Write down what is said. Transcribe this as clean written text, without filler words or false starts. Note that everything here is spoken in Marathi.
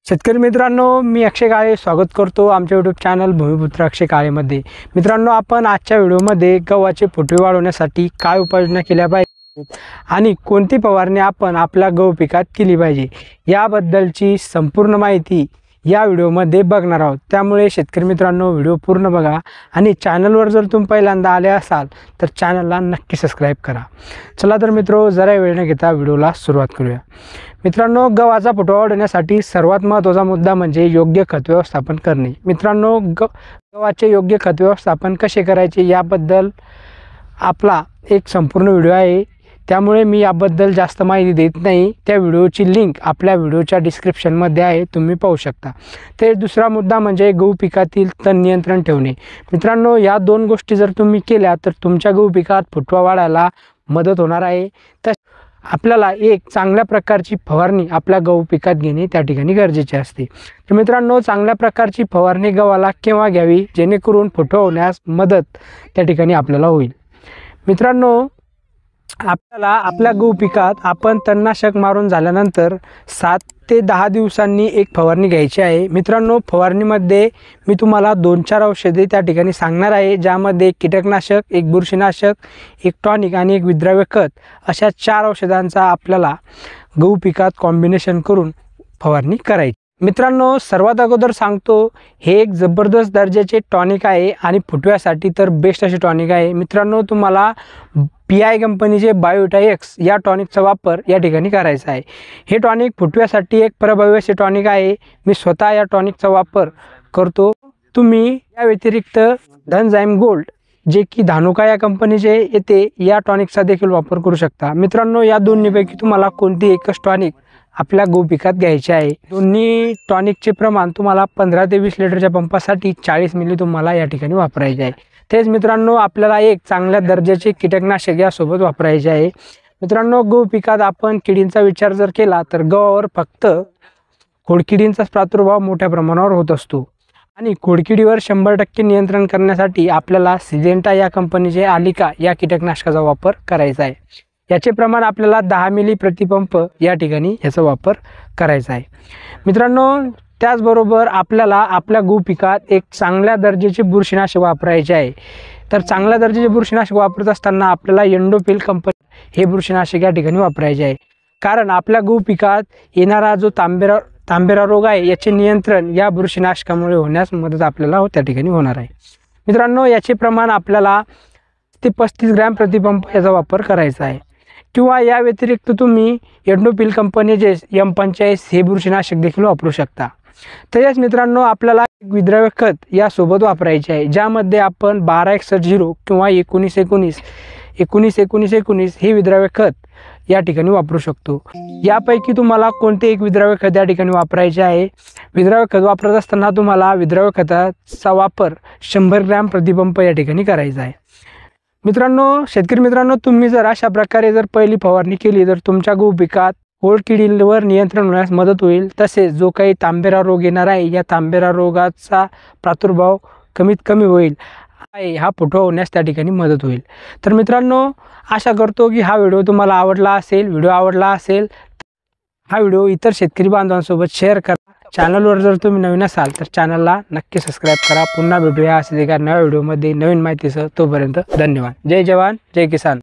शेतकरी मित्रांनो, मी अक्षय काळे स्वागत करतो आमच्या यूट्यूब चॅनल भूमिपुत्र अक्षय काळेमध्ये। मित्रांनो, आपण आजच्या व्हिडिओमध्ये गव्हाचे फुटवे वाढवण्यासाठी काय उपाययोजना केल्या पाहिजे आणि कोणती फवारणी आपण आपल्या गहू पिकात केली पाहिजे याबद्दलची संपूर्ण माहिती या व्हिडिओमध्ये बघणार आहोत। त्यामुळे शेतकरी मित्रांनो, व्हिडिओ पूर्ण बघा आणि चॅनलवर जर तुम्ही पहिल्यांदा आले असाल तर चॅनलला नक्की सबस्क्राइब करा। चला तर मित्रो, जरा वेळ न घेता व्हिडिओला सुरुवात करूया। मित्रांनो, गव्हाचा फुटवा वाढवण्यासाठी सर्वात महत्त्वाचा मुद्दा म्हणजे योग्य खत व्यवस्थापन करणे। मित्रांनो, गव्हाचे योग्य खत व्यवस्थापन कसे करायचे याबद्दल आपला एक संपूर्ण व्हिडिओ आहे, त्यामुळे मी याबद्दल जास्त माहिती देत नाही। त्या व्हिडिओची लिंक आपल्या व्हिडिओच्या डिस्क्रिप्शनमध्ये आहे, तुम्ही पाहू शकता। तर दुसरा मुद्दा म्हणजे गहू पिकातील तण नियंत्रण ठेवणे। मित्रांनो, या दोन गोष्टी जर तुम्ही केल्या तर तुमच्या गहू पिकात फुटवा वाढायला मदत होणार आहे। तर आपल्याला एक चांगल्या प्रकारची फवारणी आपल्या गहू पिकात घेणे त्या ठिकाणी गरजेचे असते। तर मित्रांनो, चांगल्या प्रकारची फवारणी गव्हाला केव्हा घ्यावी जेणेकरून फुटवा होण्यास मदत त्या ठिकाणी आपल्याला होईल। मित्रांनो, आपल्याला आपल्या गहू पिकात आपण तणनाशक मारून झाल्यानंतर 7 ते 10 दिवसांनी एक फवारणी घ्यायची आहे। मित्रांनो, फवारणीमध्ये मी तुम्हाला 2-4 औषधे त्या ठिकाणी सांगणार आहे, ज्यामध्ये एक कीटकनाशक, एक बुरशीनाशक, एक टॉनिक आणि एक विद्राव्य खत अशा 4 औषधांचा आपल्याला गहू पिकात कॉम्बिनेशन करून फवारणी करायची। मित्रांनो, सर्वात अगोदर सांगतो, हे एक जबरदस्त दर्जाचे टॉनिक आहे आणि फुटव्यासाठी तर बेस्ट असे टॉनिक आहे। मित्रांनो, तुम्हाला PI कंपनीचे बायोटाएक्स या टॉनिकचा वापर या ठिकाणी करायचा आहे। हे टॉनिक फुटव्यासाठी एक प्रभावी असे टॉनिक आहे। मी स्वतः या टॉनिकचा वापर करतो। तुम्ही या व्यतिरिक्त धनजाइम गोल्ड, जे की धानुका या कंपनीचे येते, या टॉनिकचा देखील वापर करू शकता। मित्रांनो, या दोन्हीपैकी तुम्हाला कोणती एकच टॉनिक आपल्या गहू पिकात घ्यायचे आहे। दोन्ही टॉनिकचे प्रमाण तुम्हाला 15 ते 20 लिटरच्या पंपासाठी 40 मिली तुम्हाला या ठिकाणी वापरायचे आहे। तेच मित्रांनो, आपल्याला एक चांगल्या दर्जाचे कीटकनाशक यासोबत वापरायचे आहे। मित्रांनो, गहू पिकात आपण किडींचा विचार जर केला तर गव्हावर फक्त खोडकिडींचाच प्रादुर्भाव मोठ्या प्रमाणावर होत असतो आणि खोडकिडीवर 100% नियंत्रण करण्यासाठी आपल्याला सिजेंटा या कंपनीचे आलिका या कीटकनाशकाचा वापर करायचा आहे। याचे प्रमाण आपल्याला 10 मिली प्रतिपंप या ठिकाणी याचा वापर करायचा आहे। मित्रांनो, त्याचबरोबर आपल्याला आपल्या गहू पिकात एक चांगल्या दर्जाचे बुरशीनाशक वापरायचे आहे। तर चांगल्या दर्जाचे बुरशीनाशक वापरत असताना आपल्याला एंडोफिल कंपनी हे बुरशीनाशक या ठिकाणी वापरायचे आहे, कारण आपल्या गहू पिकात येणारा जो तांबेरा रोग आहे याचे नियंत्रण या बुरशीनाशकामुळे होण्यास मदत आपल्याला त्या ठिकाणी होणार आहे। मित्रांनो, याचे प्रमाण आपल्याला 35 ग्रॅम प्रतिपंप याचा वापर करायचा आहे, किंवा या व्यतिरिक्त तुम्ही एंडोफिल कंपनीचे M45 हे बुरशीनाशक देखील वापरू शकता। तसेच मित्रांनो, आपल्याला एक विद्राव्य खत यासोबत वापरायचे आहे, ज्यामध्ये आपण 12-61-0 किंवा 19-19-19 हे विद्राव्य खत या ठिकाणी वापरू शकतो। यापैकी तुम्हाला कोणते एक विद्राव्य खत या ठिकाणी वापरायचे आहे। विद्राव्य खत वापरत असताना तुम्हाला विद्राव्य खताचा वापर 100 ग्रॅम प्रतिपंप या ठिकाणी करायचा आहे। मित्रांनो, शेतकरी मित्रांनो, तुम्ही जर अशा प्रकारे जर पहिली फवारणी केली तर तुमच्या गहू पिकात खोडकिडींवर नियंत्रण होण्यास मदत होईल। तसेच जो काही तांबेरा रोग येणार आहे, या तांबेरा रोगाचा प्रादुर्भाव कमीत कमी होईल, हा फुटवा होण्यास त्या ठिकाणी मदत होईल। तर मित्रांनो, आशा करतो की हा व्हिडिओ तुम्हाला आवडला असेल। व्हिडिओ आवडला असेल हा व्हिडिओ इतर शेतकरी बांधवांसोबत शेअर करा। चॅनलवर जर तुम्ही नवीन असाल तर चॅनलला नक्की सबस्क्राइब करा। पुन्हा भेटूया असेच एका नव्या व्हिडिओमध्ये नवीन माहितीसह। तोपर्यंत धन्यवाद। जय जवान, जय किसान।